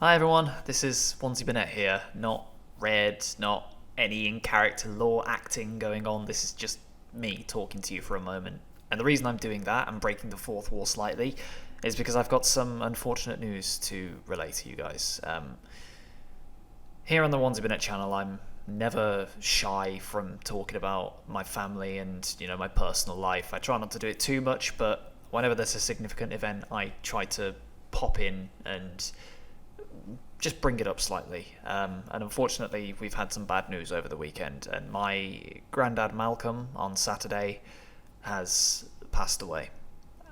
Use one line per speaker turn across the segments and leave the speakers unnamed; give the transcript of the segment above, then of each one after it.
Hi everyone, this is OnesieBanette here, not Red, not any in-character lore acting going on, this is just me talking to you for a moment. And the reason I'm doing that and breaking the fourth wall slightly is because I've got some unfortunate news to relay to you guys. Here on the OnesieBanette channel, I'm never shy from talking about my family and, my personal life. I try not to do it too much, but whenever there's a significant event, I try to pop in and just bring it up slightly. And unfortunately, we've had some bad news over the weekend, and my granddad Malcolm on Saturday has passed away.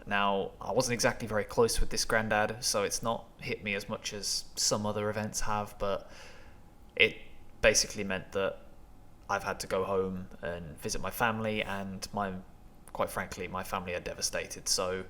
Now, I wasn't exactly very close with this granddad, so it's not hit me as much as some other events have, but it basically meant that I've had to go home and visit my family, and quite frankly, my family are devastated. So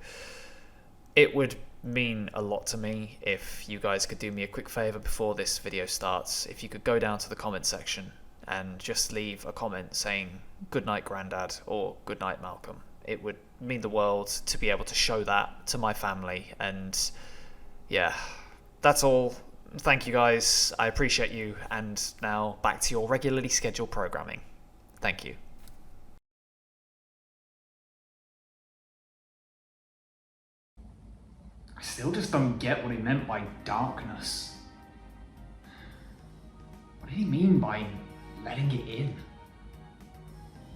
it would mean a lot to me if you guys could do me a quick favor before this video starts. If you could go down to the comment section and just leave a comment saying good night granddad or good night Malcolm. It would mean the world to be able to show that to my family. And yeah, that's all. Thank you guys, I appreciate you, and now back to your regularly scheduled programming. Thank you.
I still just don't get what he meant by darkness. What did he mean by letting it in?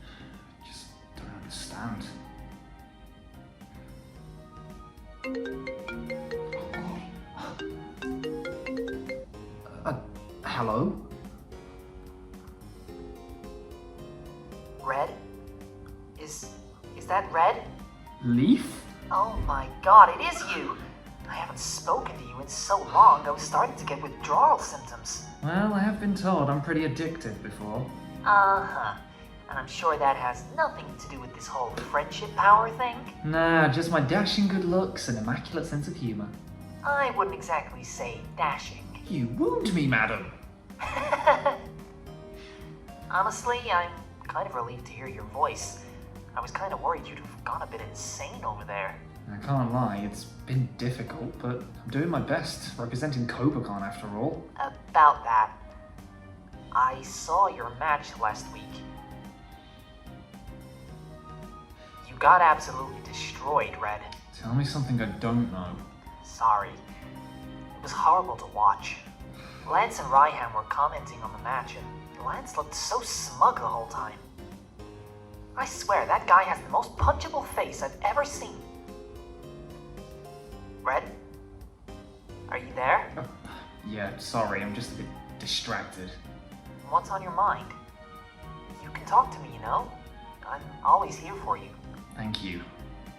I just don't understand. Hello?
Red? Is that Red?
Leaf?
Oh my god, it is you! I haven't spoken to you in so long, I was starting to get withdrawal symptoms.
Well, I have been told I'm pretty addicted before.
Uh-huh. And I'm sure that has nothing to do with this whole friendship power thing.
Nah, just my dashing good looks and immaculate sense of humor.
I wouldn't exactly say dashing.
You wound me, madam.
Honestly, I'm kind of relieved to hear your voice. I was kind of worried you'd have gone a bit insane over there.
I can't lie, it's been difficult, but I'm doing my best, representing CobraCon after all.
About that, I saw your match last week. You got absolutely destroyed, Red.
Tell me something I don't know.
Sorry. It was horrible to watch. Lance and Ryham were commenting on the match, and Lance looked so smug the whole time. I swear, that guy has the most punchable face I've ever seen. Red? Are you there?
Yeah, sorry, I'm just a bit distracted.
What's on your mind? You can talk to me, I'm always here for you.
Thank you.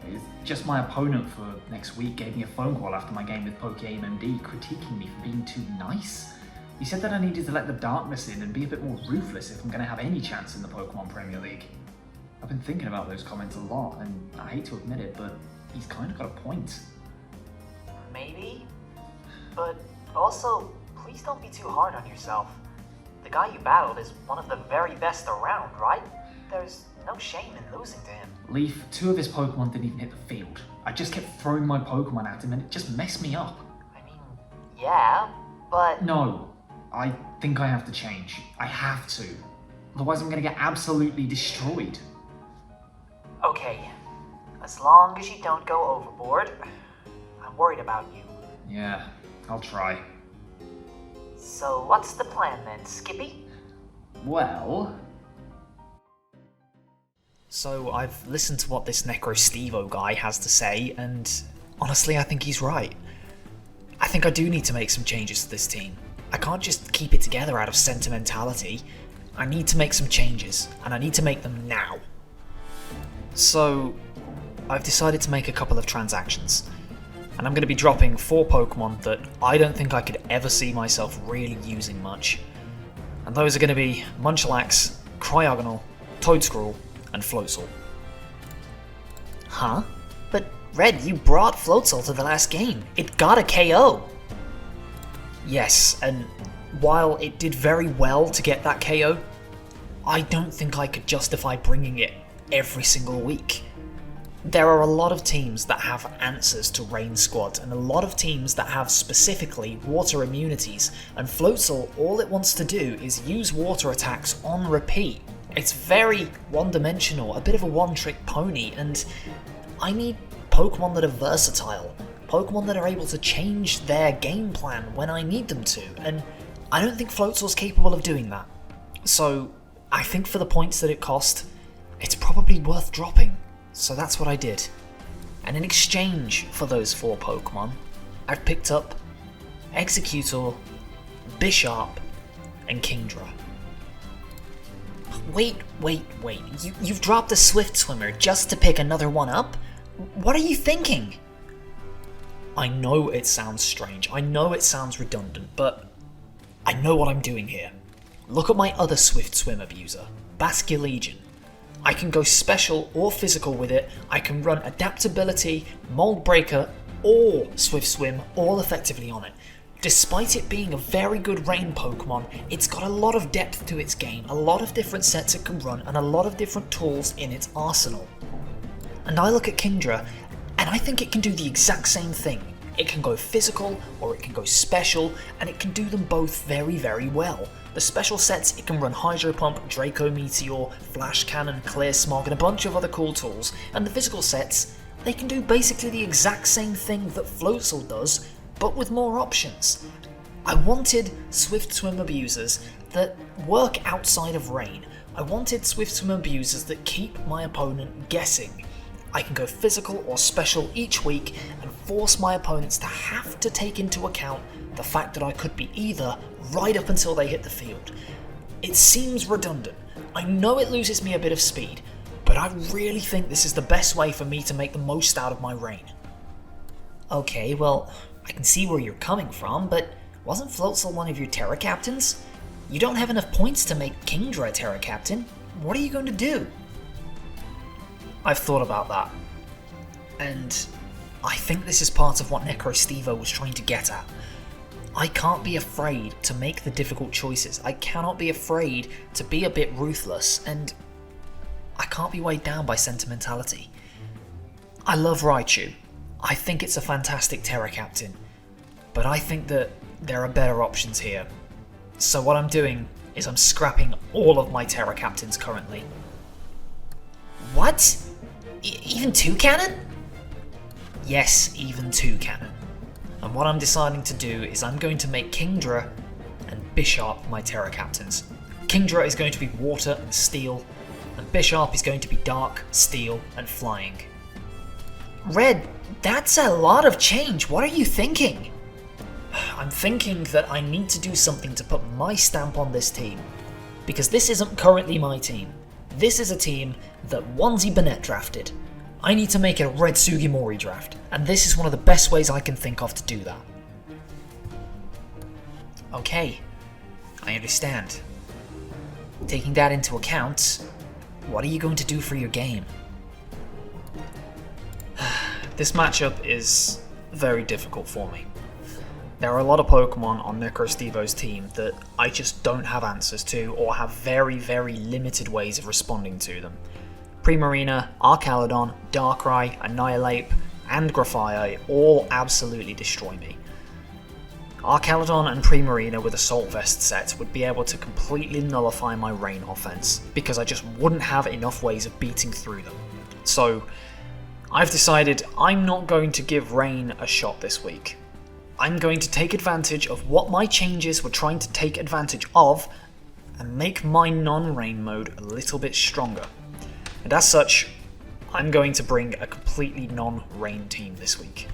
It's just my opponent for next week gave me a phone call after my game with PokeMMD, critiquing me for being too nice. He said that I needed to let the darkness in and be a bit more ruthless if I'm going to have any chance in the Pokemon Premier League. I've been thinking about those comments a lot, and I hate to admit it, but he's kind of got a point.
Maybe, but also, please don't be too hard on yourself. The guy you battled is one of the very best around, right? There's no shame in losing to him.
Leaf, 2 of his Pokemon didn't even hit the field. I just kept throwing my Pokemon at him and it just messed me up.
I mean, yeah, but...
No, I think I have to change. I have to. Otherwise I'm gonna get absolutely destroyed.
Okay, as long as you don't go overboard, I'm worried about you.
Yeah, I'll try.
So what's the plan then, Skippy?
Well...
So I've listened to what this NecroStevo guy has to say, and honestly I think he's right. I think I do need to make some changes to this team. I can't just keep it together out of sentimentality. I need to make some changes, and I need to make them now. So I've decided to make a couple of transactions, and I'm going to be dropping 4 Pokemon that I don't think I could ever see myself really using much. And those are going to be Munchlax, Cryogonal, Toedscruel, and Floatzel. Huh? But Red, you brought Floatzel to the last game. It got a KO. Yes, and while it did very well to get that KO, I don't think I could justify bringing it every single week. There are a lot of teams that have answers to rain squads, and a lot of teams that have specifically water immunities, and Floatzel, all it wants to do is use water attacks on repeat. It's very one-dimensional, a bit of a one-trick pony, and I need Pokemon that are versatile, Pokemon that are able to change their game plan when I need them to, and I don't think Floatzel's capable of doing that. So I think for the points that it cost, it's probably worth dropping. So that's what I did. And in exchange for those 4 Pokemon, I've picked up Executor, Bisharp, and Kingdra. Wait. You've dropped a Swift Swimmer just to pick another one up? What are you thinking? I know it sounds strange, I know it sounds redundant, but I know what I'm doing here. Look at my other Swift Swim abuser, Basculegion. I can go special or physical with it, I can run Adaptability, Mold Breaker, or Swift Swim all effectively on it. Despite it being a very good rain Pokemon, it's got a lot of depth to its game, a lot of different sets it can run, and a lot of different tools in its arsenal. And I look at Kingdra, and I think it can do the exact same thing. It can go physical, or it can go special, and it can do them both very, very well. The special sets, it can run Hydro Pump, Draco Meteor, Flash Cannon, Clear Smog, and a bunch of other cool tools. And the physical sets, they can do basically the exact same thing that Floatzel does, but with more options. I wanted Swift Swim abusers that work outside of rain. I wanted Swift Swim abusers that keep my opponent guessing. I can go physical or special each week and force my opponents to have to take into account the fact that I could be either right up until they hit the field. It seems redundant, I know it loses me a bit of speed, but I really think this is the best way for me to make the most out of my rain. Okay, well, I can see where you're coming from, but wasn't Floatzel one of your Terra Captains? You don't have enough points to make Kingdra a Terra Captain. What are you going to do? I've thought about that, and I think this is part of what NecroStevo was trying to get at. I can't be afraid to make the difficult choices. I cannot be afraid to be a bit ruthless, and I can't be weighed down by sentimentality. I love Raichu. I think it's a fantastic Terra Captain, but I think that there are better options here. So what I'm doing is I'm scrapping all of my Terra Captains currently. What? Even Toucannon? Yes, even Toucannon. And what I'm deciding to do is I'm going to make Kingdra and Bisharp my Terra Captains. Kingdra is going to be Water and Steel, and Bisharp is going to be Dark, Steel, and Flying. Red, that's a lot of change. What are you thinking? I'm thinking that I need to do something to put my stamp on this team, because this isn't currently my team. This is a team that OnesieBanette drafted. I need to make it a Red Sugimori draft, and this is one of the best ways I can think of to do that. Okay, I understand. Taking that into account, what are you going to do for your game? This matchup is very difficult for me. There are a lot of Pokemon on NecroStevo's team that I just don't have answers to or have very, very limited ways of responding to them. Primarina, Archaludon, Darkrai, Annihilape, and Grafaiai all absolutely destroy me. Archaludon and Primarina with Assault Vest set would be able to completely nullify my Rain offense, because I just wouldn't have enough ways of beating through them. So, I've decided I'm not going to give Rain a shot this week. I'm going to take advantage of what my changes were trying to take advantage of and make my non-Rain mode a little bit stronger. And as such, I'm going to bring a completely non-Rain team this week.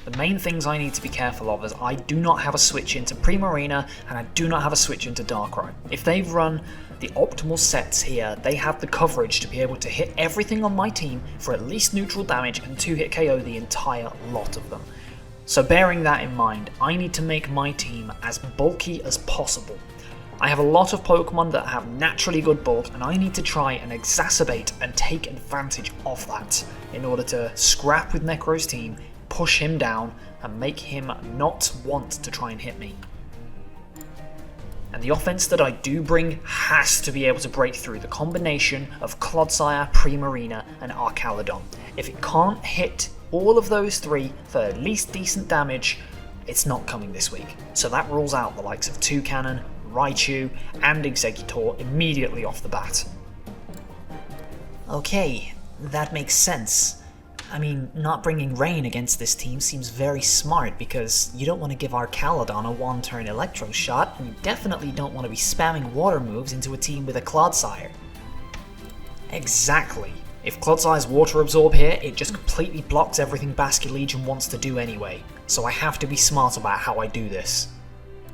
The main things I need to be careful of is I do not have a switch into Primarina and I do not have a switch into Darkrai. If they run the optimal sets here, they have the coverage to be able to hit everything on my team for at least neutral damage and 2-hit KO the entire lot of them. So bearing that in mind, I need to make my team as bulky as possible. I have a lot of Pokemon that have naturally good bulk, and I need to try and exacerbate and take advantage of that in order to scrap with Necro's team, push him down, and make him not want to try and hit me. And the offense that I do bring has to be able to break through the combination of Clodsire, Primarina, and Archaludon. If it can't hit all of those three for at least decent damage, it's not coming this week. So that rules out the likes of Toucannon, Raichu, and Exeggutor immediately off the bat.
Okay, that makes sense. I mean, not bringing Rain against this team seems very smart because you don't want to give Archaludon a one-turn Electro shot, and you definitely don't want to be spamming water moves into a team with a Clodsire.
Exactly. If Clodsire's Water Absorb here, it just completely blocks everything Basculegion wants to do anyway, so I have to be smart about how I do this.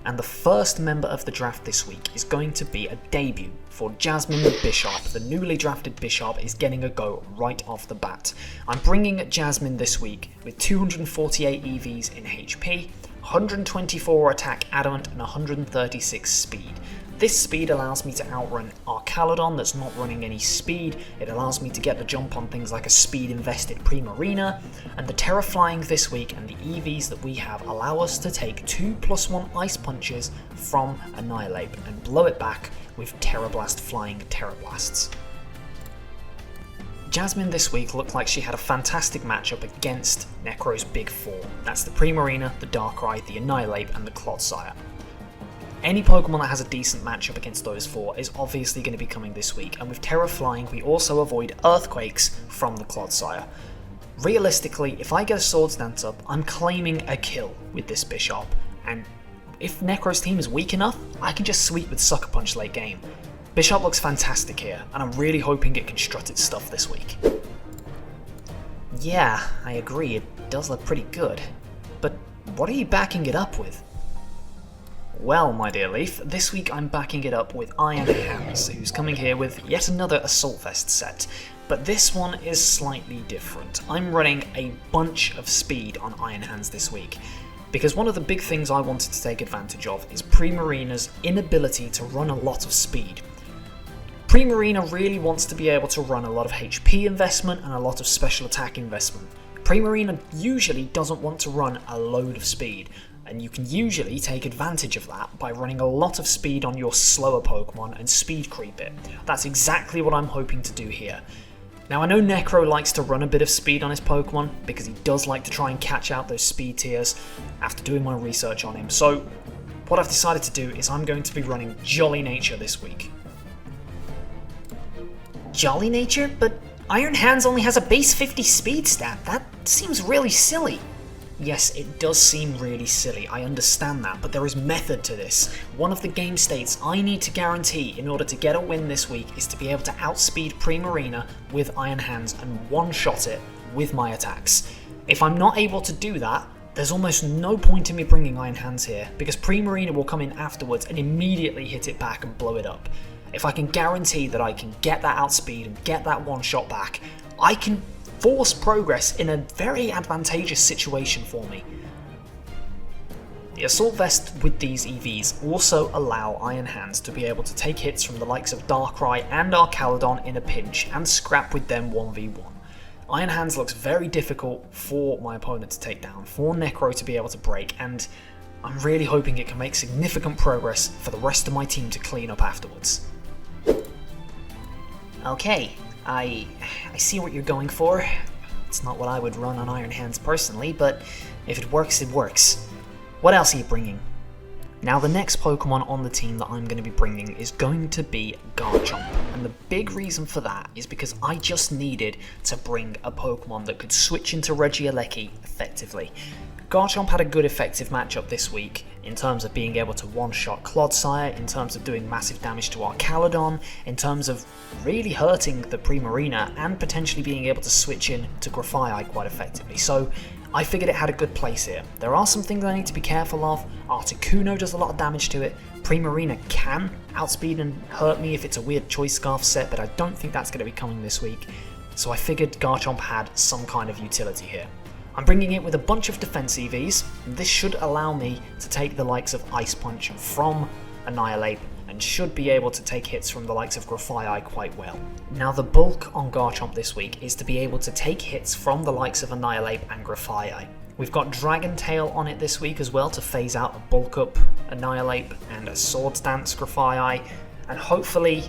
And the first member of the draft this week is going to be a debut for Jasmine the Bishop. The newly drafted Bishop is getting a go right off the bat. I'm bringing Jasmine this week with 248 EVs in HP, 124 attack adamant, and 136 speed. This speed allows me to outrun Archaludon that's not running any speed, it allows me to get the jump on things like a speed invested Primarina, and the Terra Flying this week and the EVs that we have allow us to take 2+1 Ice Punches from Annihilate and blow it back with Terra Blast Flying Terra Blasts. Jasmine this week looked like she had a fantastic matchup against Necro's big four. That's the Primarina, the Darkrai, the Annihilate, and the Clodsire. Any Pokemon that has a decent matchup against those four is obviously going to be coming this week, and with Terra Flying we also avoid Earthquakes from the Clodsire. Realistically, if I get a Swords Dance up, I'm claiming a kill with this Bishop, and if Necro's team is weak enough, I can just sweep with Sucker Punch late game. Bishop looks fantastic here, and I'm really hoping it can strut its stuff this week.
Yeah, I agree, it does look pretty good. But what are you backing it up with?
Well, my dear Leaf, this week I'm backing it up with Iron Hands, who's coming here with yet another Assault Vest set, but this one is slightly different. I'm running a bunch of speed on Iron Hands this week, because one of the big things I wanted to take advantage of is Primarina's inability to run a lot of speed. Primarina really wants to be able to run a lot of HP investment and a lot of special attack investment. Primarina usually doesn't want to run a load of speed, and you can usually take advantage of that by running a lot of speed on your slower Pokemon and speed creep it. That's exactly what I'm hoping to do here. Now I know Necro likes to run a bit of speed on his Pokemon because he does like to try and catch out those speed tiers after doing my research on him, so what I've decided to do is I'm going to be running Jolly Nature this week.
Jolly Nature? But Iron Hands only has a base 50 speed stat. That seems really silly.
Yes, it does seem really silly, I understand that, but there is method to this. One of the game states I need to guarantee in order to get a win this week is to be able to outspeed Primarina with Iron Hands and one-shot it with my attacks. If I'm not able to do that, there's almost no point in me bringing Iron Hands here, because Primarina will come in afterwards and immediately hit it back and blow it up. If I can guarantee that I can get that outspeed and get that one-shot back, I can force progress in a very advantageous situation for me. The Assault Vest with these EVs also allow Iron Hands to be able to take hits from the likes of Darkrai and Archaludon in a pinch and scrap with them 1v1. Iron Hands looks very difficult for my opponent to take down, for Necro to be able to break, and I'm really hoping it can make significant progress for the rest of my team to clean up afterwards.
Okay, I see what you're going for. It's not what I would run on Iron Hands personally, but if it works, it works. What else are you bringing?
Now the next Pokemon on the team that I'm going to be bringing is going to be Garchomp, and the big reason for that is because I just needed to bring a Pokemon that could switch into Regieleki effectively. Garchomp had a good effective matchup this week in terms of being able to one-shot Clodsire, in terms of doing massive damage to Archaludon, in terms of really hurting the Primarina and potentially being able to switch in to Grafaiai quite effectively. So I figured it had a good place here. There are some things I need to be careful of. Articuno does a lot of damage to it. Primarina can outspeed and hurt me if it's a weird Choice Scarf set, but I don't think that's going to be coming this week. So I figured Garchomp had some kind of utility here. I'm bringing it with a bunch of defense EVs. This should allow me to take the likes of Ice Punch from Annihilate and should be able to take hits from the likes of Grafaiai quite well. Now the bulk on Garchomp this week is to be able to take hits from the likes of Annihilate and Grafaiai. We've got Dragon Tail on it this week as well to phase out a bulk up
Annihilate and a Swords Dance Grafii, and hopefully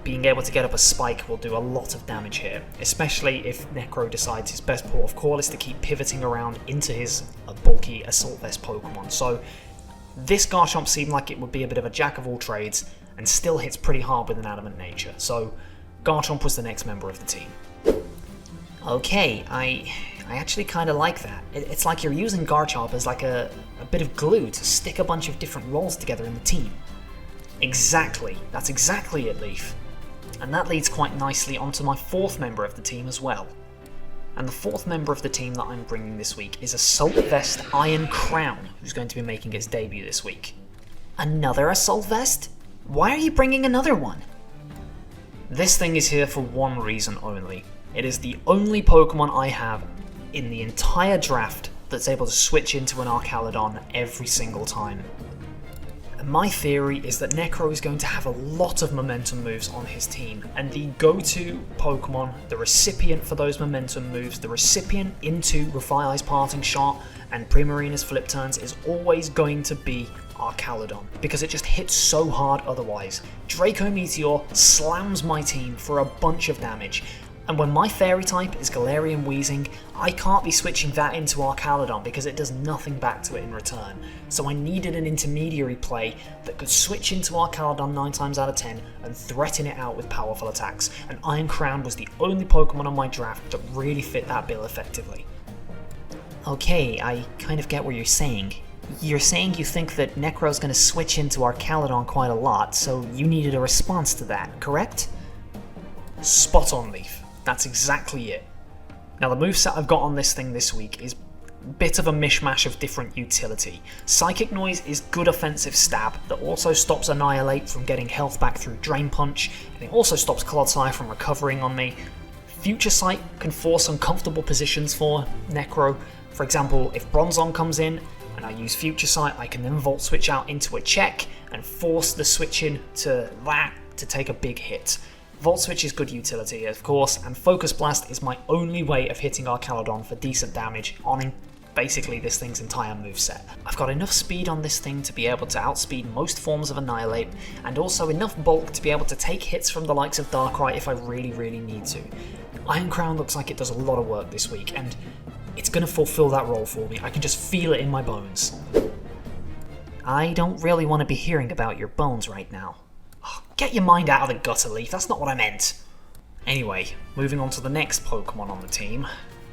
being able to get up a Spike will do a lot of damage here, especially if Necro decides his best port of call is to keep pivoting around into his bulky Assault Vest Pokemon. So this Garchomp seemed like it would be a bit of a jack of all trades and still hits pretty hard with an Adamant Nature, so Garchomp was the next member of the team. Okay, I actually kind of like that. It's like you're using Garchomp as like a bit of glue to stick a bunch of different roles together in the team. Exactly, that's exactly it, Leaf. And that leads quite nicely onto my fourth member of the team as well. And the fourth member of the team that I'm bringing this week is Assault Vest Iron Crown, who's going to be making his debut this week. Another Assault Vest? Why are you bringing another one? This thing is here for one reason only. It is the only Pokemon I have in the entire draft that's able to switch into an Archaludon every single time. And my theory is that Necro is going to have a lot of momentum moves on his team, and the go-to Pokemon, the recipient for those momentum moves, the recipient into Grafai's Parting Shot and Primarina's Flip Turns is always going to be Archaludon, because it just hits so hard otherwise. Draco Meteor slams my team for a bunch of damage, and when my Fairy type is Galarian Weezing, I can't be switching that into Archaludon because it does nothing back to it in return. So I needed an intermediary play that could switch into Archaludon 9 times out of 10 and threaten it out with powerful attacks, and Iron Crown was the only Pokemon on my draft that really fit that bill effectively. Okay, I kind of get what you're saying. You're saying you think that Necro's going to switch into Archaludon quite a lot, so you needed a response to that, correct? Spot on, Leaf. That's exactly it. Now the moveset I've got on this thing this week is a bit of a mishmash of different utility. Psychic Noise is good offensive stab that also stops Annihilate from getting health back through Drain Punch, and it also stops Clodsire from recovering on me. Future Sight can force uncomfortable positions for Necro. For example, if Bronzong comes in and I use Future Sight, I can then Volt Switch out into a check and force the switch in to that to take a big hit. Volt Switch is good utility, of course, and Focus Blast is my only way of hitting Archaludon for decent damage on basically this thing's entire moveset. I've got enough speed on this thing to be able to outspeed most forms of Annihilate, and also enough bulk to be able to take hits from the likes of Darkrai if I really, really need to. Iron Crown looks like it does a lot of work this week, and it's going to fulfill that role for me. I can just feel it in my bones. I don't really want to be hearing about your bones right now. Get your mind out of the gutter, Leaf, that's not what I meant. Anyway, moving on to the next Pokemon on the team.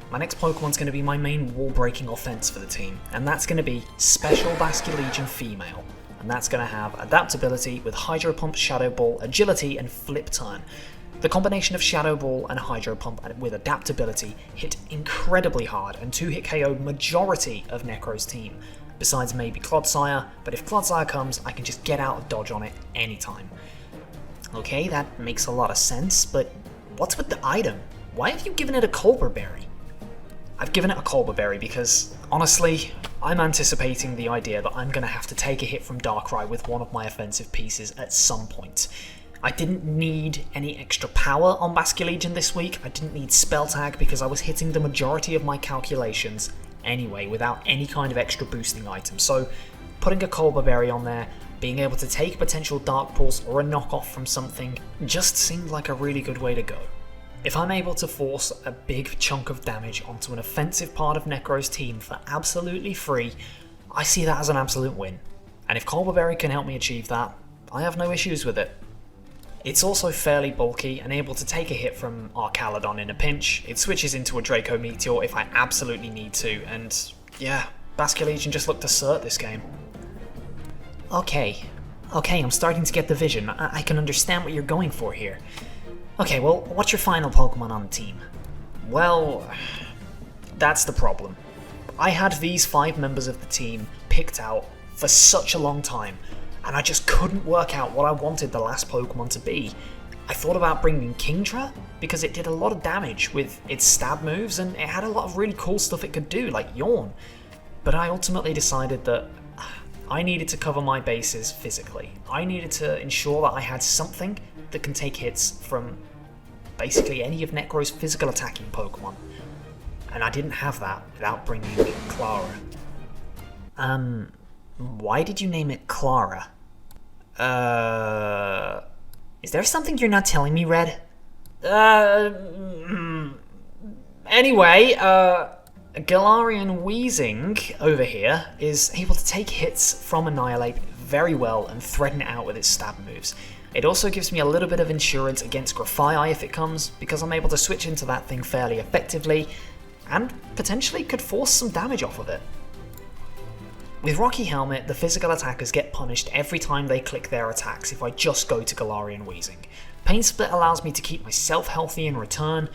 My next Pokemon's going to be my main wall-breaking offense for the team, and that's going to be Special Basculegion Female. And that's going to have Adaptability with Hydro Pump, Shadow Ball, Agility, and Flip Turn. The combination of Shadow Ball and Hydro Pump with Adaptability hit incredibly hard and 2-hit KO'd majority of Necro's team, besides maybe Clodsire, but if Clodsire comes, I can just get out of dodge on it anytime. Okay, that makes a lot of sense, but what's with the item? Why have you given it a Colbur Berry? I've given it a Colbur Berry because, honestly, I'm anticipating the idea that I'm going to have to take a hit from Darkrai with one of my offensive pieces at some point. I didn't need any extra power on Basculegion this week, I didn't need Spell Tag because I was hitting the majority of my calculations anyway without any kind of extra boosting item, so putting a Colbur Berry on there, being able to take potential Dark Pulse or a knockoff from something just seemed like a really good way to go. If I'm able to force a big chunk of damage onto an offensive part of Necro's team for absolutely free, I see that as an absolute win. And if Colbur Berry can help me achieve that, I have no issues with it. It's also fairly bulky and able to take a hit from Archaludon in a pinch. It switches into a Draco Meteor if I absolutely need to, and yeah, Basculegion just looked assert this game. Okay, I'm starting to get the vision. I can understand what you're going for here. Okay, well, what's your final Pokemon on the team? Well, that's the problem. I had these 5 members of the team picked out for such a long time, and I just couldn't work out what I wanted the last Pokemon to be. I thought about bringing Kingdra, because it did a lot of damage with its stab moves, and it had a lot of really cool stuff it could do, like Yawn. But I ultimately decided that I needed to cover my bases physically. I needed to ensure that I had something that can take hits from basically any of Necro's physical attacking Pokemon. And I didn't have that without bringing Clara. Why did you name it Clara? Is there something you're not telling me, Red?
Anyway, Galarian Wheezing over here is able to take hits from Annihilate very well and threaten it out with its stab moves. It also gives me a little bit of insurance against Grafai if it comes, because I'm able to switch into that thing fairly effectively, and potentially could force some damage off of it. With Rocky Helmet, the physical attackers get punished every time they click their attacks if I just go to Galarian Wheezing. Pain Split allows me to keep myself healthy in return.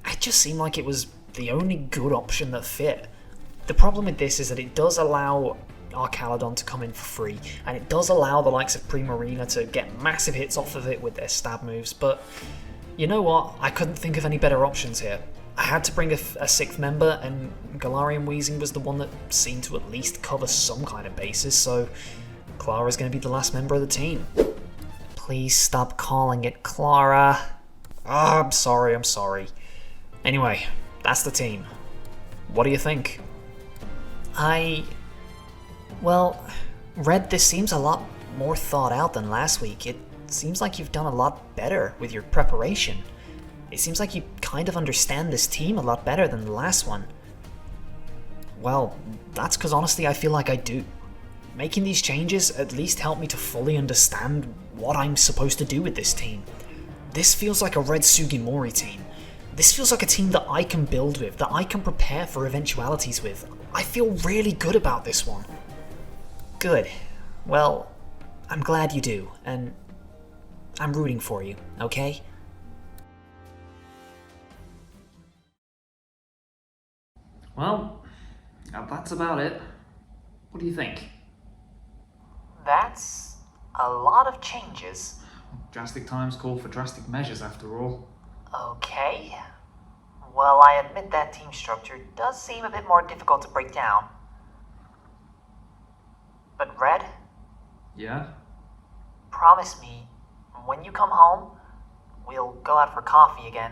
It just seemed like it was the only good option that fit. The problem with this is that it does allow Archaludon to come in for free, and it does allow the likes of Primarina to get massive hits off of it with their stab moves, but you know what, I couldn't think of any better options here. I had to bring a 6th member, and Galarian Wheezing was the one that seemed to at least cover some kind of basis, so Clara's going to be the last member of the team.
Please stop calling it Clara.
I'm sorry. Anyway, that's the team. What do you think?
Well, Red, this seems a lot more thought out than last week. It seems like you've done a lot better with your preparation. It seems like you kind of understand this team a lot better than the last one.
Well, that's because honestly I feel like I do. Making these changes at least helped me to fully understand what I'm supposed to do with this team. This feels like a Red Sugimori team. This feels like a team that I can build with, that I can prepare for eventualities with. I feel really good about this one.
Good. Well, I'm glad you do, and I'm rooting for you, okay?
Well, that's about it. What do you think?
That's a lot of changes.
Drastic times call for drastic measures, after all.
Okay. Well, I admit that team structure does seem a bit more difficult to break down. But Red,
Yeah?
promise me, when you come home, we'll go out for coffee again.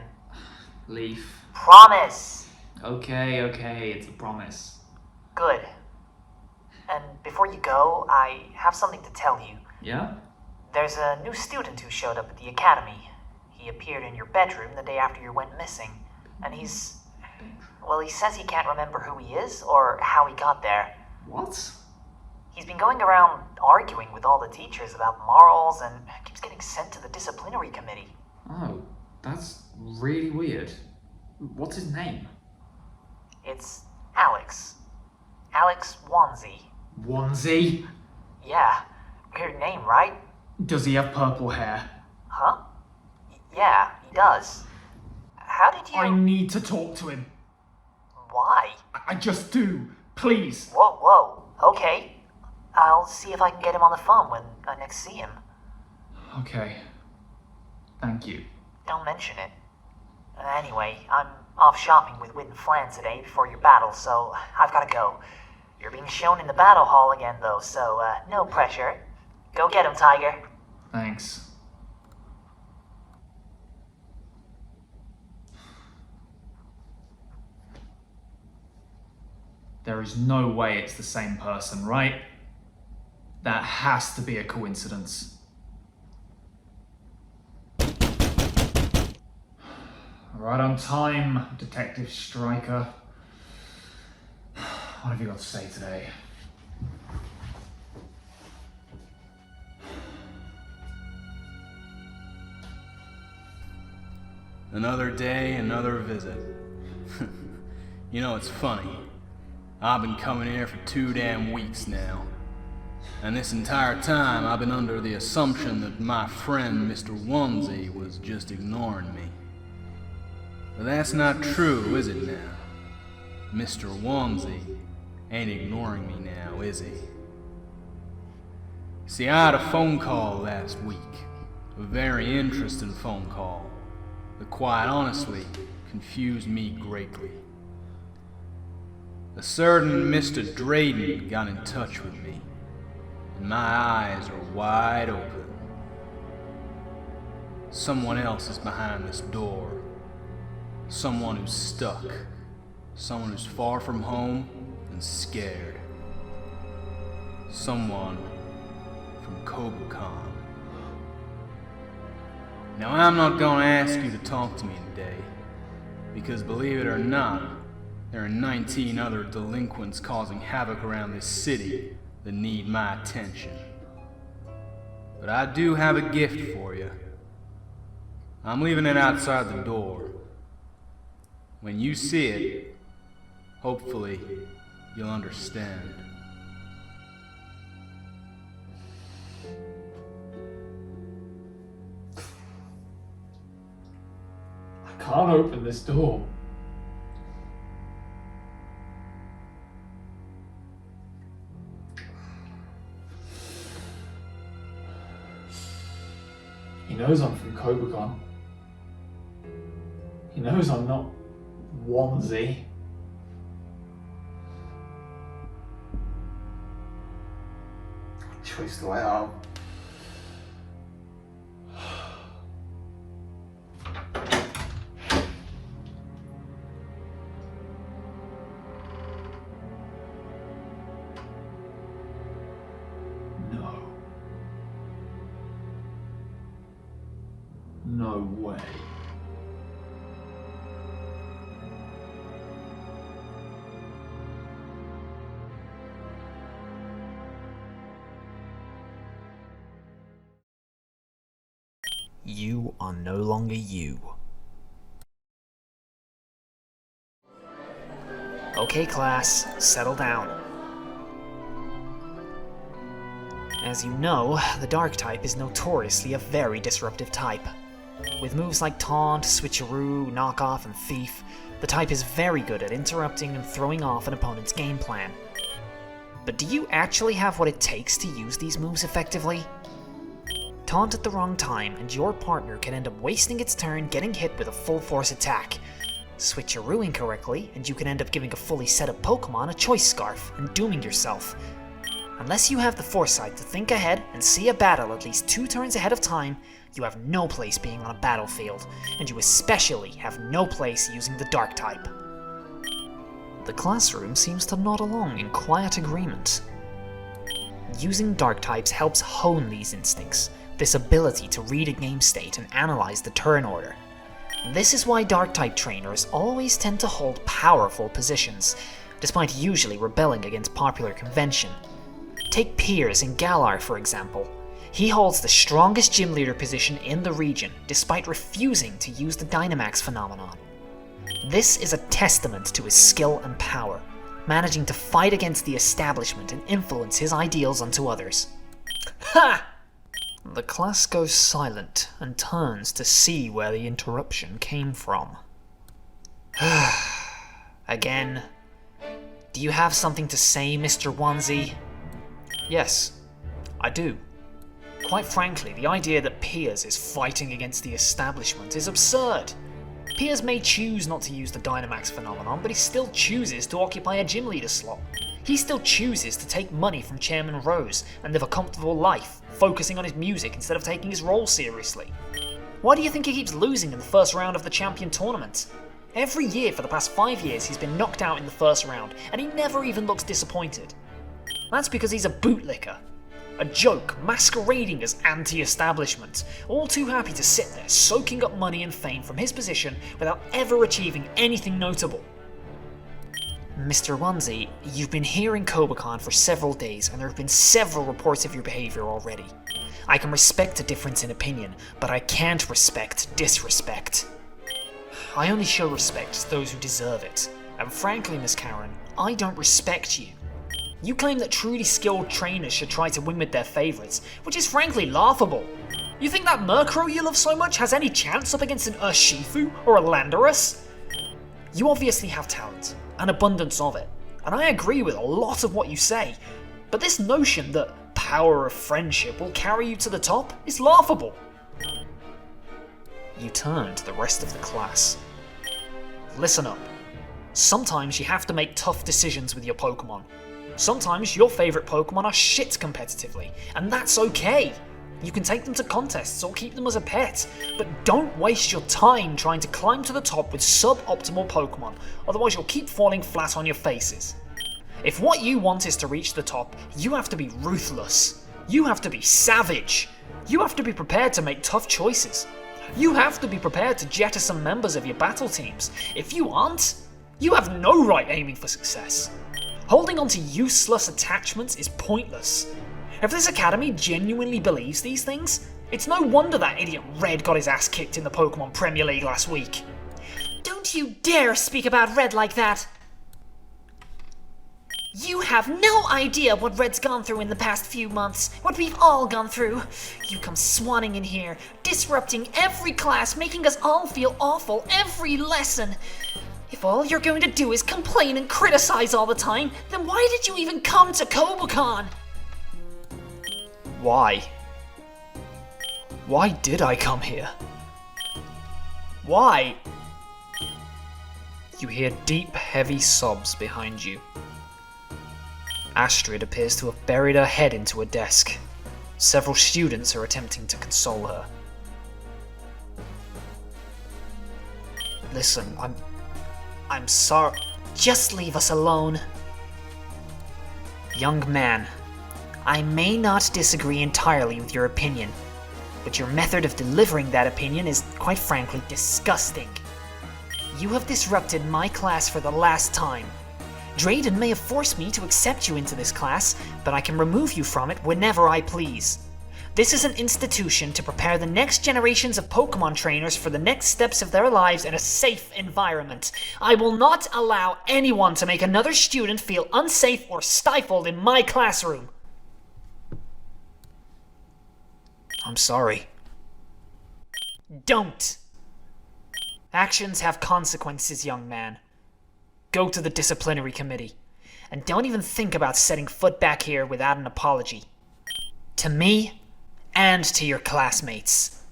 Leaf.
Promise!
Okay, it's a promise.
Good. And before you go, I have something to tell you.
Yeah?
There's a new student who showed up at the academy. He appeared in your bedroom the day after you went missing. And he says he can't remember who he is or how he got there.
What?
He's been going around arguing with all the teachers about morals and keeps getting sent to the disciplinary committee.
Oh, that's really weird. What's his name?
It's Alex. Alex Onesie.
Onesie?
Yeah, weird name, right?
Does he have purple hair?
Huh? Yeah, he does. How did you...
I need to talk to him.
Why?
I just do. Please.
Whoa. Okay. I'll see if I can get him on the phone when I next see him.
Okay. Thank you.
Don't mention it. Anyway, I'm off shopping with Wit and Flan today before your battle, so I've gotta go. You're being shown in the battle hall again, though, so no pressure. Go get him, Tiger.
Thanks. There is no way it's the same person, right? That has to be a coincidence. Right on time, Detective Striker. What have you got to say today?
Another day, another visit. You know, it's funny. I've been coming here for 2 damn weeks now. And this entire time I've been under the assumption that my friend Mr. Onesie was just ignoring me. But that's not true, is it now? Mr. Onesie ain't ignoring me now, is he? See, I had a phone call last week. A very interesting phone call that quite honestly confused me greatly. A certain Mr. Drayden got in touch with me, and my eyes are wide open. Someone else is behind this door. Someone who's stuck. Someone who's far from home and scared. someone from Kobukan. Now I'm not gonna ask you to talk to me today, because believe it or not, there are 19 other delinquents causing havoc around this city that need my attention. But I do have a gift for you. I'm leaving it outside the door. When you see it, hopefully you'll understand.
I can't open this door. He knows I'm from Kobukan. He knows I'm not Onesie. What choice do I have? No. No way.
You are no longer you.
Okay, class, settle down.
As you know, the Dark type is notoriously a very disruptive type. With moves like Taunt, Switcheroo, Knockoff, and Thief, the type is very good at interrupting and throwing off an opponent's game plan. But do you actually have what it takes to use these moves effectively? Taunt at the wrong time, and your partner can end up wasting its turn getting hit with a full force attack. Switcheroo incorrectly, and you can end up giving a fully set up Pokemon a choice scarf and dooming yourself. Unless you have the foresight to think ahead and see a battle at least 2 turns ahead of time, you have no place being on a battlefield, and you especially have no place using the Dark type. The classroom seems to nod along in quiet agreement. Using Dark types helps hone these instincts, this ability to read a game state and analyze the turn order. This is why Dark type trainers always tend to hold powerful positions, despite usually rebelling against popular convention. Take Piers in Galar, for example. He holds the strongest gym leader position in the region, despite refusing to use the Dynamax phenomenon. This is a testament to his skill and power, managing to fight against the establishment and influence his ideals onto others. Ha! The class goes silent and turns to see where the interruption came from. Again. Do you have something to say, Mr. Onesie? Yes, I do. Quite frankly, the idea that Piers is fighting against the establishment is absurd. Piers may choose not to use the Dynamax phenomenon, but he still chooses to occupy a gym leader slot. He still chooses to take money from Chairman Rose and live a comfortable life, focusing on his music instead of taking his role seriously. Why do you think he keeps losing in the first round of the Champion Tournament? Every year for the past 5 years he's been knocked out in the first round, and he never even looks disappointed. That's because he's a bootlicker. A joke masquerading as anti-establishment, all too happy to sit there soaking up money and fame from his position without ever achieving anything notable. Mr. Onesie, you've been here in Kobukan for several days, and there have been several reports of your behavior already. I can respect a difference in opinion, but I can't respect disrespect. I only show respect to those who deserve it, and frankly, Miss Karen, I don't respect you. You claim that truly skilled trainers should try to win with their favorites, which is frankly laughable. You think that Necro you love so much has any chance up against an Urshifu or a Landorus? You obviously have talent, an abundance of it, and I agree with a lot of what you say, but this notion that power of friendship will carry you to the top is laughable. You turn to the rest of the class. Listen up. Sometimes you have to make tough decisions with your Pokemon. Sometimes your favourite Pokemon are shit competitively, and that's okay. You can take them to contests or keep them as a pet, but don't waste your time trying to climb to the top with suboptimal Pokemon, otherwise you'll keep falling flat on your faces.
If what you want is to reach the top, you have to be ruthless. You have to be savage. You have to be prepared to make tough choices. You have to be prepared to jettison members of your battle teams. If you aren't, you have no right aiming for success. Holding on to useless attachments is pointless. If this academy genuinely believes these things, it's no wonder that idiot Red got his ass kicked in the Pokemon Premier League last week.
Don't you dare speak about Red like that! You have no idea what Red's gone through in the past few months, what we've all gone through. You come swanning in here, disrupting every class, making us all feel awful every lesson. If all you're going to do is complain and criticize all the time, then why did you even come to Kobucon?
Why? Why did I come here? Why? You hear deep, heavy sobs behind you. Astrid appears to have buried her head into a desk. Several students are attempting to console her. Listen, I'm sorry.
Just leave us alone.
Young man,
I may not disagree entirely with your opinion, but your method of delivering that opinion is, quite frankly, disgusting. You have disrupted my class for the last time. Drayden may have forced me to accept you into this class, but I can remove you from it whenever I please. This is an institution to prepare the next generations of Pokemon trainers for the next steps of their lives in a safe environment. I will not allow anyone to make another student feel unsafe or stifled in my classroom.
I'm sorry.
Don't.
Actions have consequences, young man. Go to the disciplinary committee.
And don't even think about setting foot back here without an apology. To me, and to your classmates.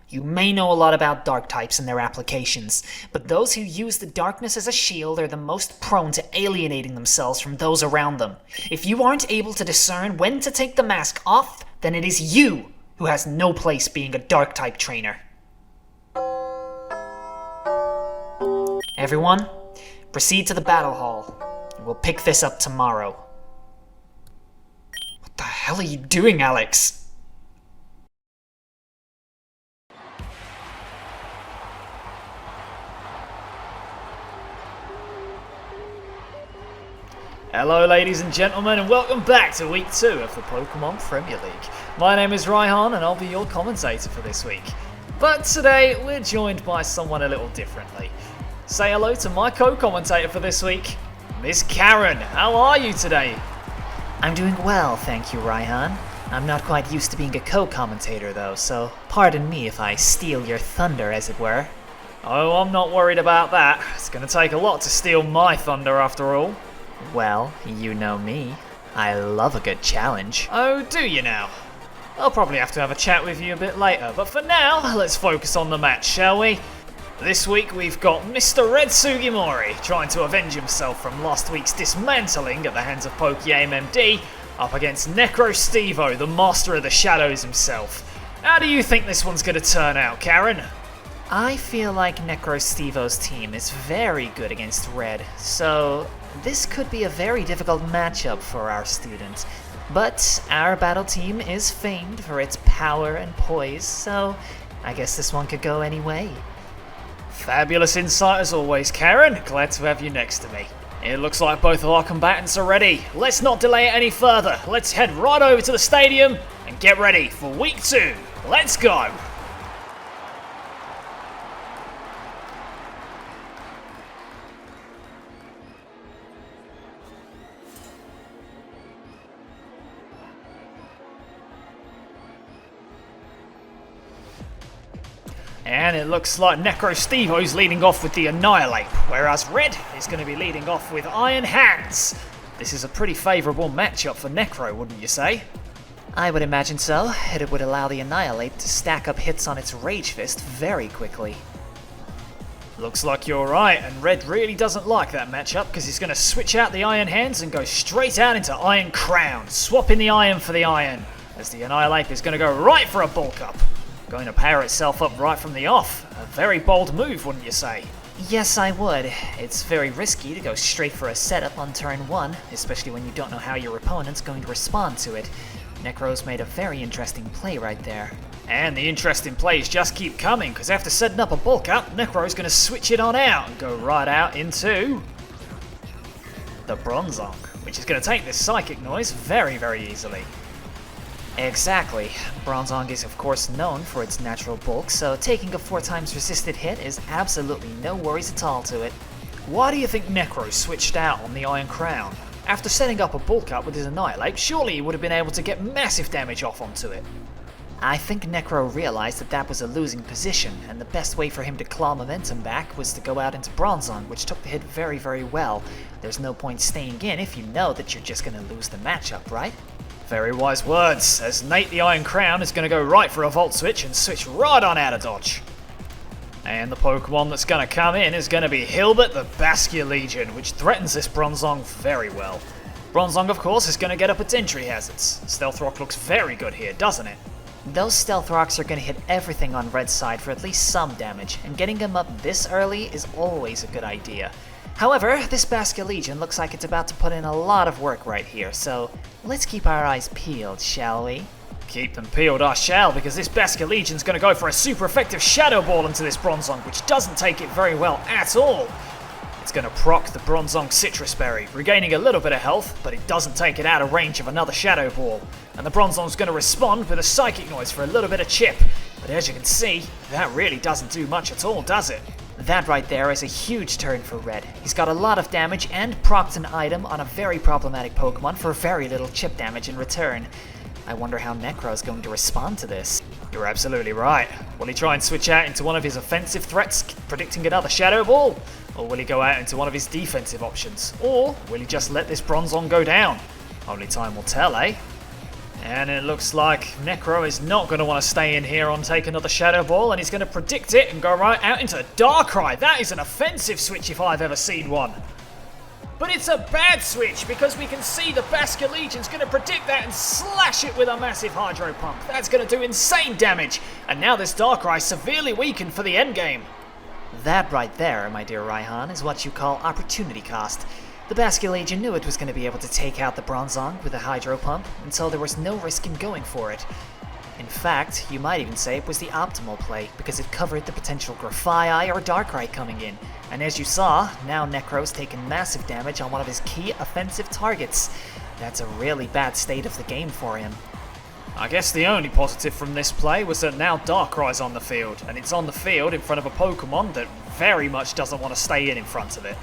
You may know a lot about dark types and their applications, but those who use the darkness as a shield are the most prone to alienating themselves from those around them. If you aren't able to discern when to take the mask off, then it is you who has no place being a dark type trainer. Everyone, proceed to the battle hall. We'll pick this up tomorrow.
What the hell are you doing, Alex? Hello ladies and gentlemen, and welcome back to week 2 of the Pokemon Premier League. My name is Raihan and I'll be your commentator for this week. But today we're joined by someone a little differently. Say hello to my co-commentator for this week, Miss Karen. How are you today?
I'm doing well, thank you, Raihan. I'm not quite used to being a co-commentator though, so pardon me if I steal your thunder, as it were.
Oh, I'm not worried about that. It's going to take a lot to steal my thunder after all.
Well, you know me. I love a good challenge.
Oh, do you now? I'll probably have to have a chat with you a bit later, but for now, let's focus on the match, shall we? This week we've got Mr. Red Sugimori trying to avenge himself from last week's dismantling at the hands of PokeAim MD, up against NecroStevo, the master of the shadows himself. How do you think this one's going to turn out, Karen?
I feel like NecroStevo's team is very good against Red, so this could be a very difficult matchup for our student. But our battle team is famed for its power and poise, so I guess this one could go any way.
Fabulous insight as always, Karen. Glad to have you next to me. It looks like both of our combatants are ready. Let's not delay it any further. Let's head right over to the stadium and get ready for week 2. Let's go! And it looks like NecroStevo's leading off with the Annihilate, whereas Red is going to be leading off with Iron Hands. This is a pretty favourable matchup for Necro, wouldn't you say?
I would imagine so. It would allow the Annihilate to stack up hits on its Rage Fist very quickly.
Looks like you're right, and Red really doesn't like that matchup because he's going to switch out the Iron Hands and go straight out into Iron Crown, swapping the Iron for the Iron, as the Annihilate is going to go right for a bulk up. Going to power itself up right from the off. A very bold move, wouldn't you say?
Yes, I would. It's very risky to go straight for a setup on turn 1, especially when you don't know how your opponent's going to respond to it. Necro's made a very interesting play right there.
And the interesting plays just keep coming, because after setting up a bulk up, Necro's going to switch it on out and go right out into the Bronzong, which is going to take this Psychic Noise very, very easily.
Exactly. Bronzong is of course known for its natural bulk, so taking a 4 times resisted hit is absolutely no worries at all to it.
Why do you think Necro switched out on the Iron Crown? After setting up a bulk up with his Annihilate, surely he would have been able to get massive damage off onto it.
I think Necro realized that that was a losing position, and the best way for him to claw momentum back was to go out into Bronzong, which took the hit very, very well. There's no point staying in if you know that you're just gonna lose the matchup, right?
Very wise words, as Nate the Iron Crown is going to go right for a Volt Switch and switch right on out of dodge. And the Pokemon that's going to come in is going to be Hilbert the Basculegion, which threatens this Bronzong very well. Bronzong, of course, is going to get up its entry hazards. Stealth Rock looks very good here, doesn't it?
Those Stealth Rocks are going to hit everything on Red's side for at least some damage, and getting them up this early is always a good idea. However, this Basculegion looks like it's about to put in a lot of work right here, so let's keep our eyes peeled, shall we?
Keep them peeled, I shall, because this Basculegion's going to go for a super effective Shadow Ball into this Bronzong, which doesn't take it very well at all. It's going to proc the Bronzong Citrus Berry, regaining a little bit of health, but it doesn't take it out of range of another Shadow Ball. And the Bronzong's going to respond with a Psychic Noise for a little bit of chip, but as you can see, that really doesn't do much at all, does it?
That right there is a huge turn for Red. He's got a lot of damage and procced an item on a very problematic Pokemon for very little chip damage in return. I wonder how Necro is going to respond to this.
You're absolutely right. Will he try and switch out into one of his offensive threats, predicting another Shadow Ball? Or will he go out into one of his defensive options? Or will he just let this Bronzong go down? Only time will tell, eh? And it looks like Necro is not going to want to stay in here on take another Shadow Ball, and he's going to predict it and go right out into Darkrai. That is an offensive switch if I've ever seen one. But it's a bad switch because we can see the Basculegion's going to predict that and slash it with a massive Hydro Pump. That's going to do insane damage. And now this Darkrai severely weakened for the endgame.
That right there, my dear Raihan, is what you call opportunity cost. The Basculegion knew it was going to be able to take out the Bronzong with a Hydro Pump, and so there was no risk in going for it. In fact, you might even say it was the optimal play, because it covered the potential Grafaiai or Darkrai coming in. And as you saw, now Necro's taken massive damage on one of his key offensive targets. That's a really bad state of the game for him.
I guess the only positive from this play was that now Darkrai's on the field, and it's on the field in front of a Pokemon that very much doesn't want to stay in front of it.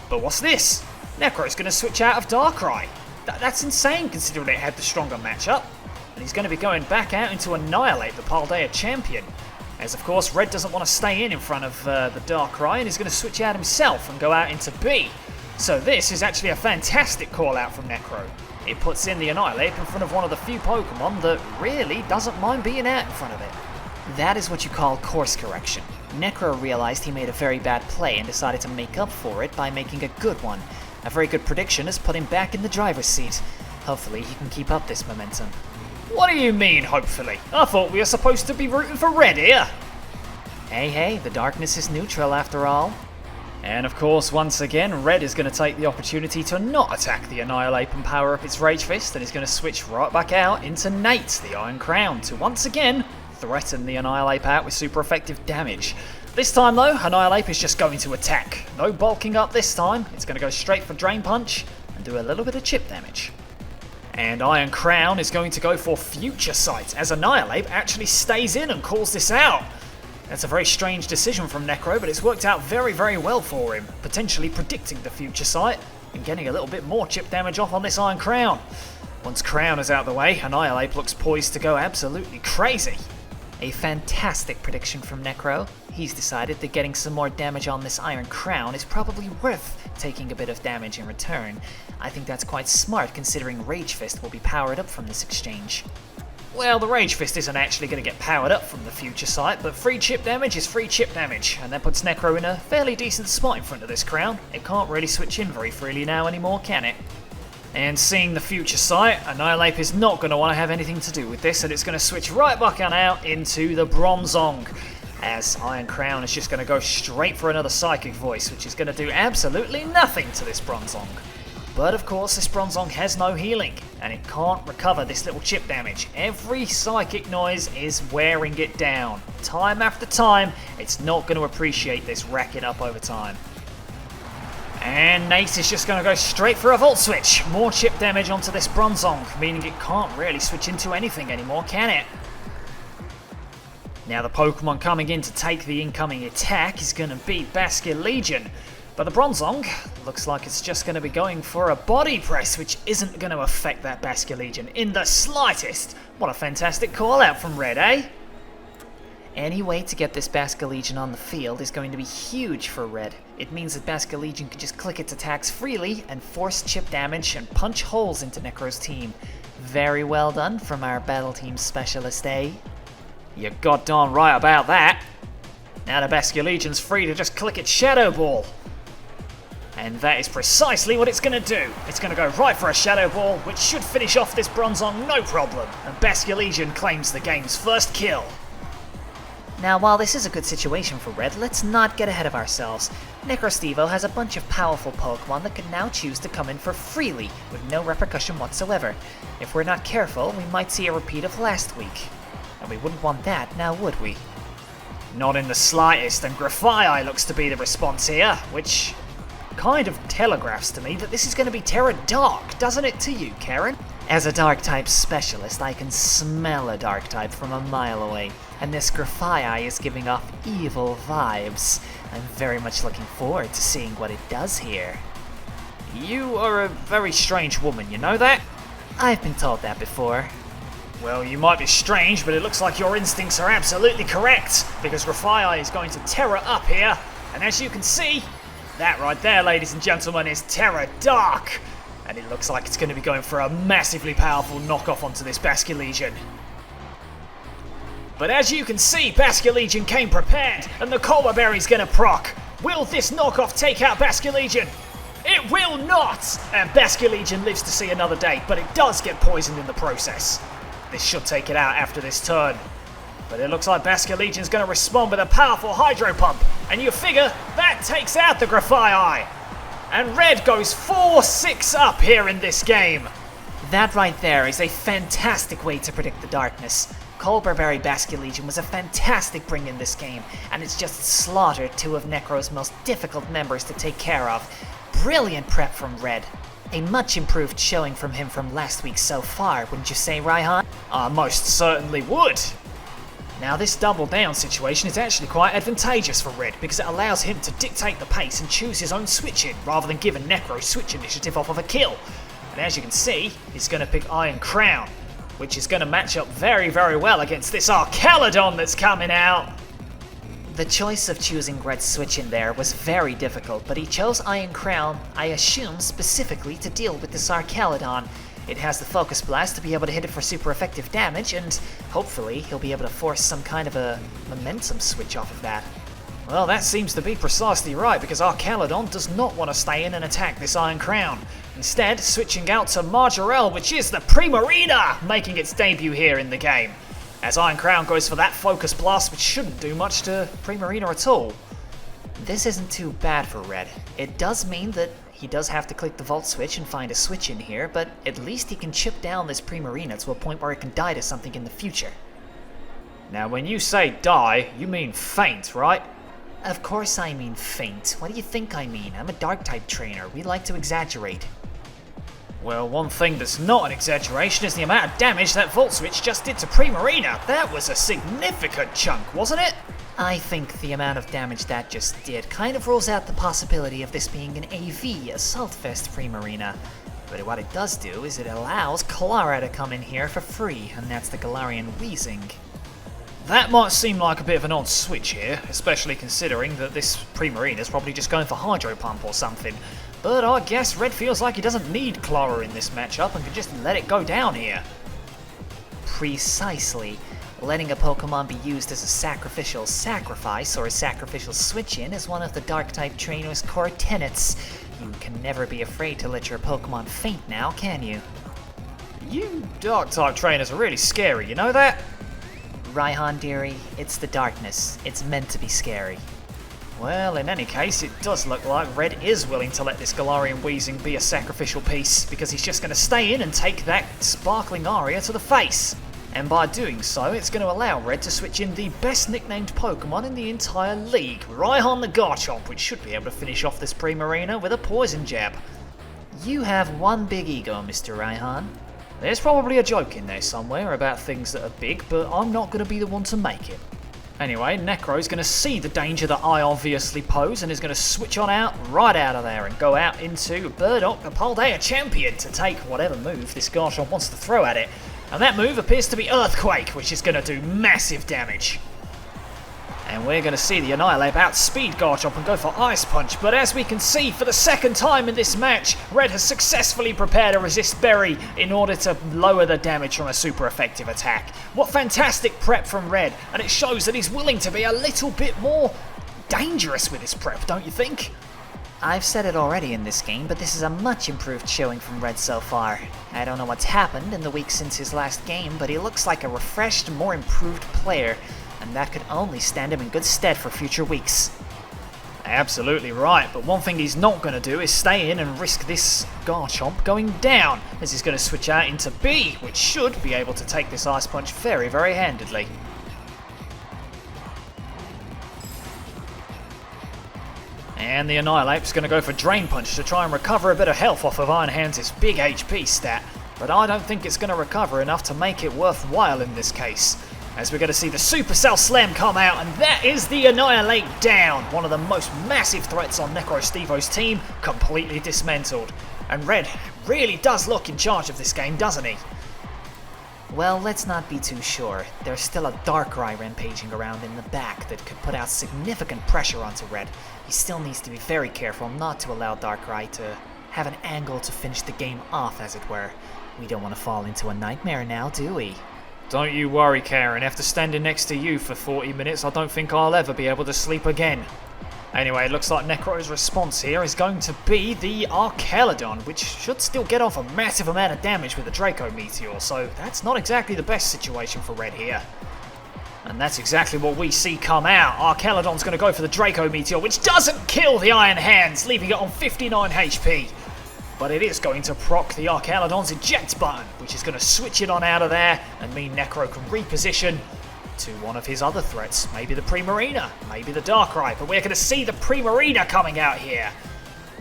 But what's this? Necro's going to switch out of Darkrai. That's insane considering it had the stronger matchup. And he's going to be going back out into Annihilate, the Paldea champion. As of course Red doesn't want to stay in front of the Darkrai, and he's going to switch out himself and go out into B. So this is actually a fantastic call out from Necro. It puts in the Annihilate in front of one of the few Pokemon that really doesn't mind being out in front of it.
That is what you call course correction. Necro realized he made a very bad play and decided to make up for it by making a good one. A very good prediction has put him back in the driver's seat. Hopefully he can keep up this momentum.
What do you mean, hopefully? I thought we were supposed to be rooting for Red here.
Hey, the darkness is neutral after all.
And of course, once again, Red is going to take the opportunity to not attack the Annihilate and power up its Rage Fist, and is going to switch right back out into Nate, the Iron Crown, to once again threaten the Annihilate out with super effective damage. This time though, Annihilate is just going to attack. No bulking up this time, it's going to go straight for Drain Punch and do a little bit of chip damage. And Iron Crown is going to go for Future Sight, as Annihilate actually stays in and calls this out. That's a very strange decision from Necro, but it's worked out very, very well for him, potentially predicting the Future Sight and getting a little bit more chip damage off on this Iron Crown. Once Crown is out of the way, Annihilate looks poised to go absolutely crazy.
A fantastic prediction from Necro. He's decided that getting some more damage on this Iron Crown is probably worth taking a bit of damage in return. I think that's quite smart considering Rage Fist will be powered up from this exchange.
Well, the Rage Fist isn't actually going to get powered up from the Future Sight, but free chip damage is free chip damage, and that puts Necro in a fairly decent spot in front of this Crown. It can't really switch in very freely now anymore, can it? And seeing the Future Sight, Annihilate is not going to want to have anything to do with this, and it's going to switch right back on out into the Bronzong. as Iron Crown is just going to go straight for another Psychic Voice, which is going to do absolutely nothing to this Bronzong. But of course, this Bronzong has no healing, and it can't recover this little chip damage. Every Psychic Noise is wearing it down. Time after time, it's not going to appreciate this racking up over time. And Nate is just going to go straight for a Volt Switch. More chip damage onto this Bronzong, meaning it can't really switch into anything anymore, can it? Now the Pokemon coming in to take the incoming attack is going to be Basculegion. But the Bronzong looks like it's just going to be going for a Body Press, which isn't going to affect that Basculegion in the slightest. What a fantastic call out from Red, eh?
Any way to get this Basculegion on the field is going to be huge for Red. It means that Basculegion can just click its attacks freely and force chip damage and punch holes into Necro's team. Very well done from our Battle Team Specialist, eh?
You're goddamn right about that. Now the Basculegion's free to just click its Shadow Ball. And that is precisely what it's going to do. It's going to go right for a Shadow Ball, which should finish off this Bronzong no problem. And Basculegion claims the game's first kill.
Now, while this is a good situation for Red, let's not get ahead of ourselves. NecroStevo has a bunch of powerful Pokemon that can now choose to come in for freely, with no repercussion whatsoever. If we're not careful, we might see a repeat of last week. And we wouldn't want that, now would we?
Not in the slightest, and Grafaiai looks to be the response here, which kind of telegraphs to me that this is going to be Terra Dark, doesn't it to you, Karen?
As a Dark-type specialist, I can smell a Dark-type from a mile away, and this Grafaiai is giving off evil vibes. I'm very much looking forward to seeing what it does here.
You are a very strange woman, you know that?
I've been told that before.
Well, you might be strange, but it looks like your instincts are absolutely correct, because Grafaiai is going to Terra up here, and as you can see, that right there, ladies and gentlemen, is Terra Dark. And it looks like it's going to be going for a massively powerful knockoff onto this Basculegion. But as you can see, Basculegion came prepared, and the Colbur Berry's going to proc. Will this knockoff take out Basculegion? It will not! And Basculegion lives to see another day, but it does get poisoned in the process. This should take it out after this turn. But it looks like Basculegion's going to respond with a powerful Hydro Pump, and you figure that takes out the Grafaiai. And Red goes 4-6 up here in this game.
That right there is a fantastic way to predict the darkness. Colbur Berry Basculegion was a fantastic bring in this game, and it's just slaughtered two of Necro's most difficult members to take care of. Brilliant prep from Red. A much improved showing from him from last week so far, wouldn't you say, Raihan?
I most certainly would. Now this double down situation is actually quite advantageous for Red because it allows him to dictate the pace and choose his own switch-in rather than giving Necro switch initiative off of a kill. And as you can see, he's going to pick Iron Crown, which is going to match up very, very well against this Archaludon that's coming out.
The choice of choosing Red's switch-in there was very difficult, but he chose Iron Crown, I assume specifically to deal with this Archaludon. It has the Focus Blast to be able to hit it for super effective damage, and hopefully he'll be able to force some kind of a momentum switch off of that.
Well, that seems to be precisely right, because Archaludon does not want to stay in and attack this Iron Crown. Instead, switching out to Margarel, which is the Primarina, making its debut here in the game. As Iron Crown goes for that Focus Blast, which shouldn't do much to Primarina at all.
This isn't too bad for Red. It does mean that he does have to click the Volt Switch and find a switch in here, but at least he can chip down this Primarina to a point where it can die to something in the future.
Now when you say die, you mean faint, right?
Of course I mean faint. What do you think I mean? I'm a Dark-type trainer. We like to exaggerate.
Well, one thing that's not an exaggeration is the amount of damage that Volt Switch just did to Primarina. That was a significant chunk, wasn't it?
I think the amount of damage that just did kind of rules out the possibility of this being an AV Assault Vest Primarina. But what it does do is it allows Clara to come in here for free, and that's the Galarian Weezing.
That might seem like a bit of an odd switch here, especially considering that this Primarina's probably just going for Hydro Pump or something. But I guess Red feels like he doesn't need Clara in this matchup and can just let it go down here.
Precisely. Letting a Pokemon be used as a sacrificial sacrifice or a sacrificial switch-in is one of the Dark-type trainer's core tenets. You can never be afraid to let your Pokemon faint now, can you?
You Dark-type trainers are really scary, you know that?
Raihan dearie, it's the darkness. It's meant to be scary.
Well, in any case, it does look like Red is willing to let this Galarian Wheezing be a sacrificial piece, because he's just going to stay in and take that sparkling aria to the face. And by doing so, it's going to allow Red to switch in the best nicknamed Pokemon in the entire league, Raihan the Garchomp, which should be able to finish off this Primarina with a Poison Jab.
You have one big ego, Mr. Raihan.
There's probably a joke in there somewhere about things that are big, but I'm not going to be the one to make it. Anyway, Necro's going to see the danger that I obviously pose and is going to switch on out right out of there and go out into Burdock, the Paldea champion, to take whatever move this Garchomp wants to throw at it. And that move appears to be Earthquake, which is going to do massive damage. And we're going to see the Annihilate outspeed Garchomp and go for Ice Punch, but as we can see, for the second time in this match, Red has successfully prepared a Resist Berry in order to lower the damage from a super effective attack. What fantastic prep from Red, and it shows that he's willing to be a little bit more dangerous with his prep, don't you think?
I've said it already in this game, but this is a much improved showing from Red so far. I don't know what's happened in the week since his last game, but he looks like a refreshed, more improved player, and that could only stand him in good stead for future weeks.
Absolutely right, but one thing he's not going to do is stay in and risk this Garchomp going down, as he's going to switch out into B, which should be able to take this Ice Punch very, very handedly. And the Annihilate's going to go for Drain Punch to try and recover a bit of health off of Iron Hands' big HP stat, but I don't think it's going to recover enough to make it worthwhile in this case, as we're going to see the Supercell Slam come out, and that is the Annihilate down, one of the most massive threats on NecroStevo's team, completely dismantled. And Red really does look in charge of this game, doesn't he?
Well, let's not be too sure. There's still a Darkrai rampaging around in the back that could put out significant pressure onto Red. He still needs to be very careful not to allow Darkrai to have an angle to finish the game off, as it were. We don't want to fall into a nightmare now, do we?
Don't you worry, Karen. After standing next to you for 40 minutes, I don't think I'll ever be able to sleep again. Anyway, it looks like Necro's response here is going to be the Archelodon, which should still get off a massive amount of damage with the Draco Meteor, so that's not exactly the best situation for Red here. And that's exactly what we see come out. Archelodon's going to go for the Draco Meteor, which doesn't kill the Iron Hands, leaving it on 59 HP. But it is going to proc the Archelodon's eject button, which is going to switch it on out of there and mean Necro can reposition to one of his other threats. Maybe the Primarina, maybe the Darkrai, but we're going to see the Primarina coming out here.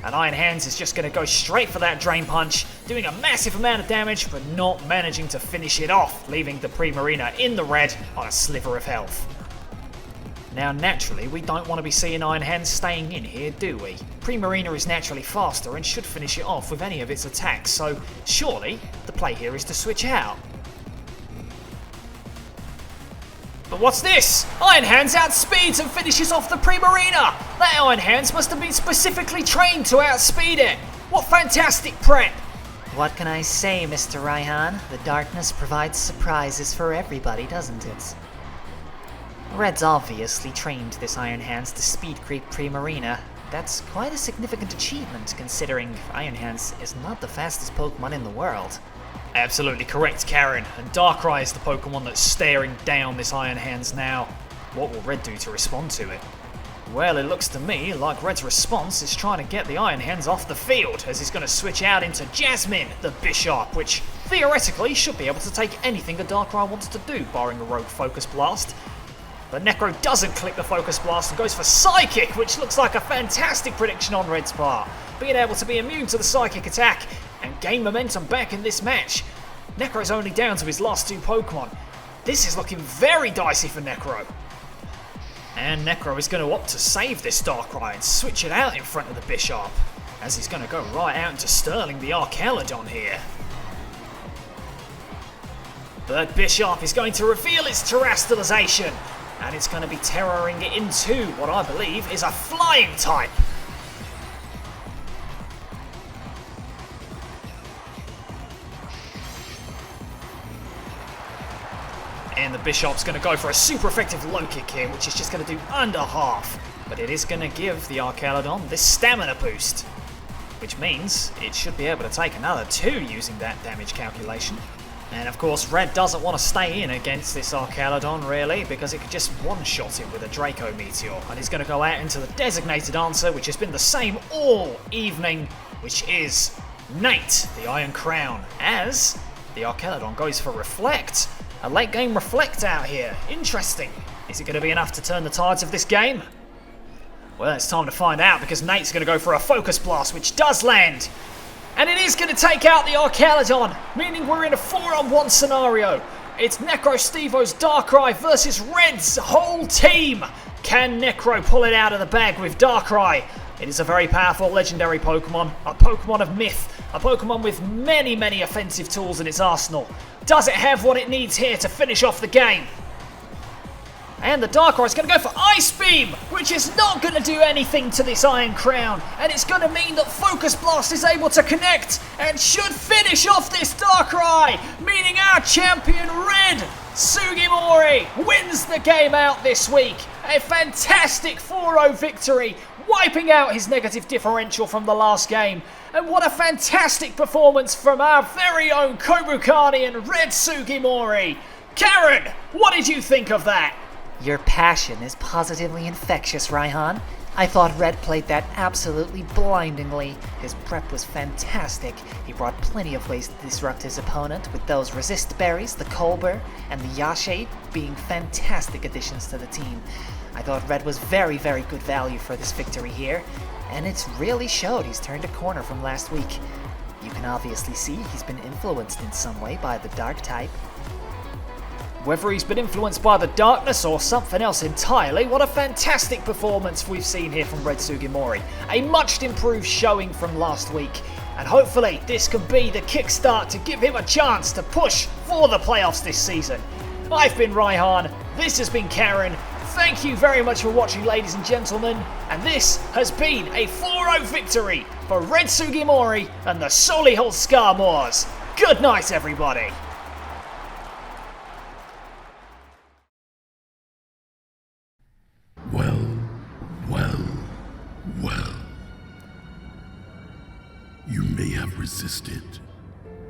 And Iron Hands is just going to go straight for that Drain Punch, doing a massive amount of damage, but not managing to finish it off, leaving the Primarina in the red on a sliver of health. Now, naturally, we don't want to be seeing Iron Hands staying in here, do we? Primarina is naturally faster and should finish it off with any of its attacks, so surely the play here is to switch out. But what's this? Iron Hands outspeeds and finishes off the Primarina! That Iron Hands must have been specifically trained to outspeed it! What fantastic prep!
What can I say, Mr. Raihan? The darkness provides surprises for everybody, doesn't it? Red's obviously trained this Iron Hands to speed creep Primarina. That's quite a significant achievement, considering Iron Hands is not the fastest Pokemon in the world.
Absolutely correct, Karen, and Darkrai is the Pokemon that's staring down this Iron Hands now. What will Red do to respond to it? Well, it looks to me like Red's response is trying to get the Iron Hands off the field, as he's going to switch out into Jasmine, the Bishop, which theoretically should be able to take anything a Darkrai wants to do, barring a Rogue Focus Blast. But Necro doesn't click the Focus Blast and goes for Psychic, which looks like a fantastic prediction on Red's part. Being able to be immune to the Psychic attack and gain momentum back in this match. Necro's only down to his last two Pokemon. This is looking very dicey for Necro. And Necro is going to opt to save this Darkrai and switch it out in front of the Bishop, as he's going to go right out into Sterling the Archelodon here. But Bishop is going to reveal its Terastallization, and it's going to be terroring it into what I believe is a Flying type. And the Bishop's going to go for a super effective low kick here, which is just going to do under half. But it is going to give the Archelodon this stamina boost, which means it should be able to take another 2 using that damage calculation. And of course, Red doesn't want to stay in against this Archaeolodon, really, because it could just one-shot it with a Draco Meteor. And he's going to go out into the designated answer, which has been the same all evening, which is Nate, the Iron Crown, as the Archaeolodon goes for Reflect. A late game Reflect out here. Interesting. Is it going to be enough to turn the tides of this game? Well, it's time to find out, because Nate's going to go for a Focus Blast, which does land. And it is going to take out the Archaeolodon, meaning we're in a 4-on-1 scenario. It's NecroStevo's Darkrai versus Red's whole team. Can Necro pull it out of the bag with Darkrai? It is a very powerful legendary Pokemon, a Pokemon of myth, a Pokemon with many, many offensive tools in its arsenal. Does it have what it needs here to finish off the game? And the Darkrai is going to go for Ice Beam, which is not going to do anything to this Iron Crown. And it's going to mean that Focus Blast is able to connect and should finish off this Darkrai, meaning our champion Red Sugimori wins the game out this week. A fantastic 4-0 victory, wiping out his negative differential from the last game. And what a fantastic performance from our very own Kobukani and Red Sugimori. Karen, what did you think of that?
Your passion is positively infectious, Raihan. I thought Red played that absolutely blindingly. His prep was fantastic. He brought plenty of ways to disrupt his opponent, with those Resist Berries, the Colbur, and the Yashade being fantastic additions to the team. I thought Red was very, very good value for this victory here, and it's really showed. He's turned a corner from last week. You can obviously see he's been influenced in some way by the Dark type.
Whether he's been influenced by the darkness or something else entirely, what a fantastic performance we've seen here from Red Sugimori. A much improved showing from last week, and hopefully this can be the kickstart to give him a chance to push for the playoffs this season. I've been Raihan, this has been Karen. Thank you very much for watching, ladies and gentlemen, and this has been a 4-0 victory for Red Sugimori and the Solihull Skarmoors. Good night, everybody.
Well. You may have resisted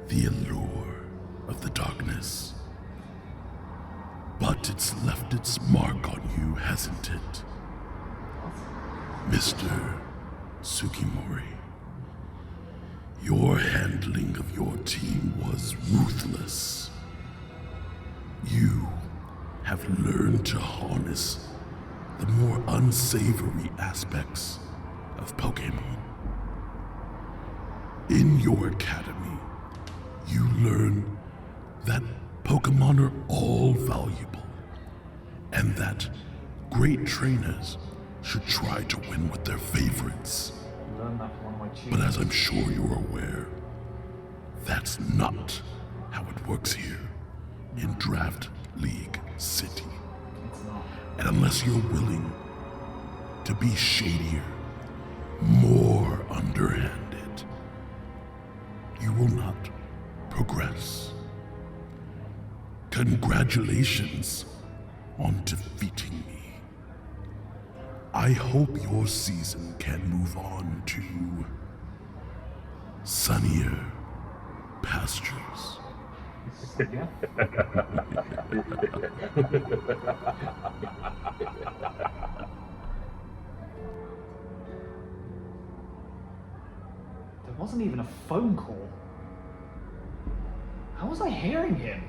the allure of the darkness, but it's left its mark on you, hasn't it? Mr. Sugimori, your handling of your team was ruthless. You have learned to harness the more unsavory aspects of Pokemon. In your academy, you learn that Pokemon are all valuable, and that great trainers should try to win with their favorites. But as I'm sure you're aware, that's not how it works here in Draft League City. And unless you're willing to be shadier, more underhanded, you will not progress. Congratulations on defeating me. I hope your season can move on to sunnier pastures.
There wasn't even a phone call. How was I hearing him?